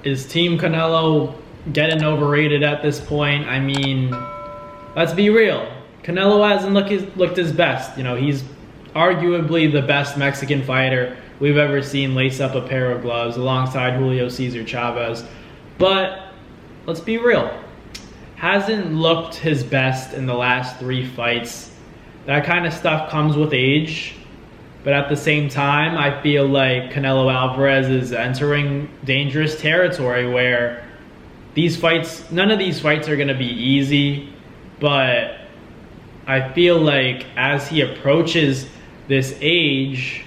Is Team Canelo getting overrated at this point? I mean, let's be real. Canelo hasn't looked his best. You know, he's arguably the best Mexican fighter we've ever seen lace up a pair of gloves alongside Julio Cesar Chavez. But let's be real. Hasn't looked his best in the last 3 fights. That kind of stuff comes with age. But at the same time, I feel like Canelo Alvarez is entering dangerous territory where these fights, none of these fights are going to be easy. But I feel like as he approaches this age,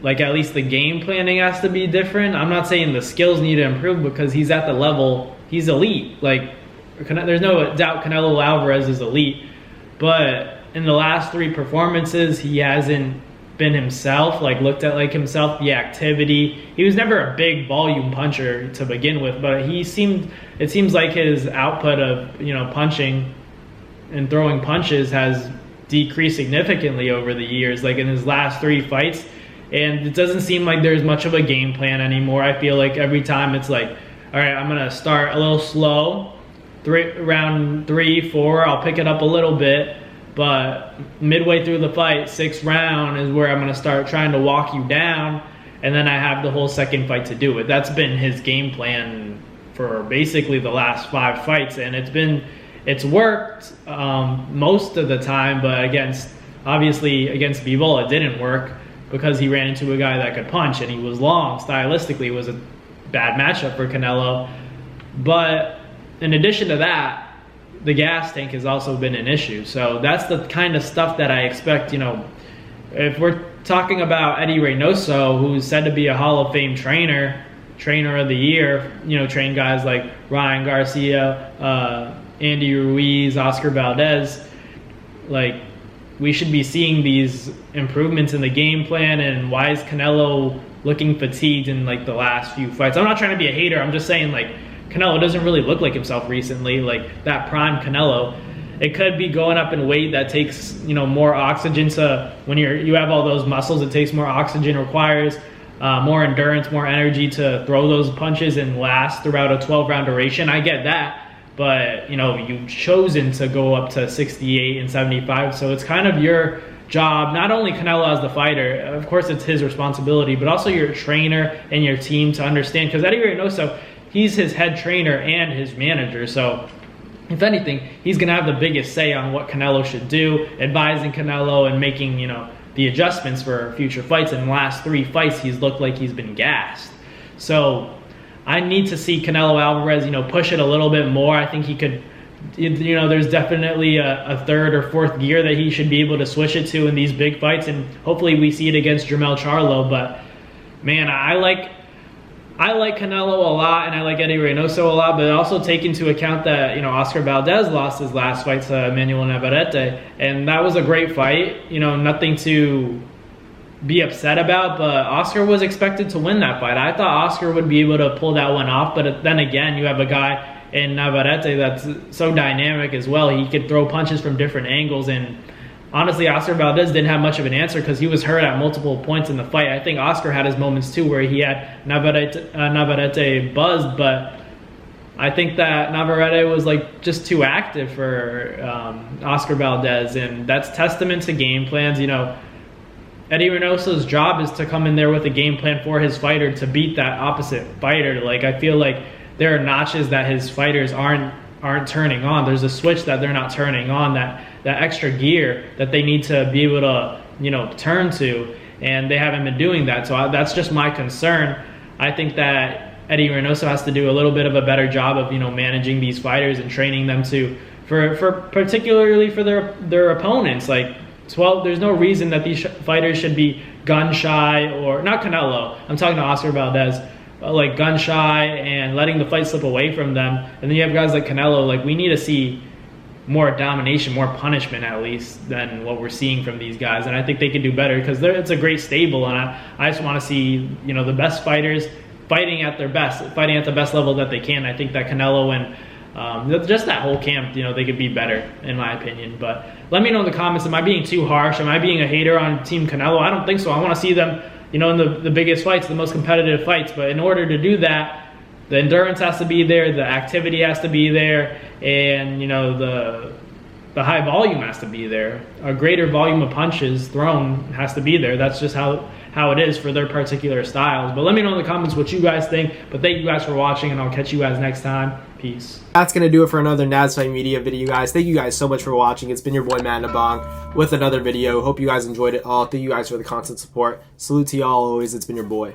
like at least the game planning has to be different. I'm not saying the skills need to improve because he's at the level, he's elite. Like, there's no doubt Canelo Alvarez is elite. But in the last 3 performances, he hasn't been himself, like looked at like himself, the activity. He was never a big volume puncher to begin with, but it seems like his output of, punching and throwing punches has decreased significantly over the years, like in his last 3 fights. And it doesn't seem like there's much of a game plan anymore. I feel like every time it's like, all right, I'm going to start a little slow. Round 3, 4, I'll pick it up a little bit. But midway through the fight, 6th round is where I'm going to start trying to walk you down. And then I have the whole second fight to do it. That's been his game plan for basically the last 5 fights. And it's worked most of the time. But obviously against Bivol, it didn't work because he ran into a guy that could punch and he was long. Stylistically, it was a bad matchup for Canelo. But in addition to that, the gas tank has also been an issue. So that's the kind of stuff that I expect, if we're talking about Eddie Reynoso, who's said to be a Hall of Fame trainer of the year, trained guys like Ryan Garcia, Andy Ruiz, Oscar Valdez, like we should be seeing these improvements in the game plan. And why is Canelo looking fatigued in like the last few fights? I'm not trying to be a hater. I'm just saying like Canelo doesn't really look like himself recently, like that prime Canelo. It could be going up in weight that takes, more oxygen to, when you have all those muscles, it takes more oxygen, requires more endurance, more energy to throw those punches and last throughout a 12-round duration. I get that. But, you've chosen to go up to 68 and 75. So it's kind of your job, not only Canelo as the fighter, of course it's his responsibility, but also your trainer and your team to understand. Because Eddie Reynoso, he's his head trainer and his manager. So if anything, he's going to have the biggest say on what Canelo should do, advising Canelo and making, the adjustments for future fights. In the last 3 fights, he's looked like he's been gassed. So I need to see Canelo Alvarez, push it a little bit more. I think he could, there's definitely a 3rd or 4th gear that he should be able to switch it to in these big fights. And hopefully we see it against Jermell Charlo. But man, I like Canelo a lot, and I like Eddie Reynoso a lot, but also take into account that, Oscar Valdez lost his last fight to Emmanuel Navarrete, and that was a great fight, nothing to be upset about, but Oscar was expected to win that fight. I thought Oscar would be able to pull that one off, but then again, you have a guy in Navarrete that's so dynamic as well. He could throw punches from different angles, and honestly, Oscar Valdez didn't have much of an answer because he was hurt at multiple points in the fight. I think Oscar had his moments too where he had Navarrete buzzed, but I think that Navarrete was like just too active for Oscar Valdez, and that's testament to game plans. Eddie Reynoso's job is to come in there with a game plan for his fighter to beat that opposite fighter. Like, I feel like there are notches that his fighters aren't turning on. There's a switch that they're not turning on, that extra gear that they need to be able to, turn to, and they haven't been doing that. So that's just my concern. I think that Eddie Reynoso has to do a little bit of a better job of, managing these fighters and training them for particularly for their opponents. Like, there's no reason that these fighters should be gun shy, or not Canelo. I'm talking to Oscar Valdez. Like gun shy and letting the fight slip away from them. And then you have guys like Canelo. Like, we need to see more domination, more punishment at least than what we're seeing from these guys. And I think they can do better because it's a great stable. And I just want to see, the best fighters fighting at their best, fighting at the best level that they can. I think that Canelo and just that whole camp, they could be better in my opinion. But let me know in the comments, am I being too harsh? Am I being a hater on Team Canelo? I don't think so. I want to see them you know, in the biggest fights, the most competitive fights. But in order to do that, the endurance has to be there, the activity has to be there, and, you know, the high volume has to be there. A greater volume of punches thrown has to be there. That's just how it is for their particular styles. But let me know in the comments what you guys think. But thank you guys for watching, and I'll catch you guys next time. Peace. That's going to do it for another Naz Fight Media video, guys. Thank you guys so much for watching. It's been your boy, Matt Nabong, with another video. Hope you guys enjoyed it all. Thank you guys for the constant support. Salute to y'all always. It's been your boy.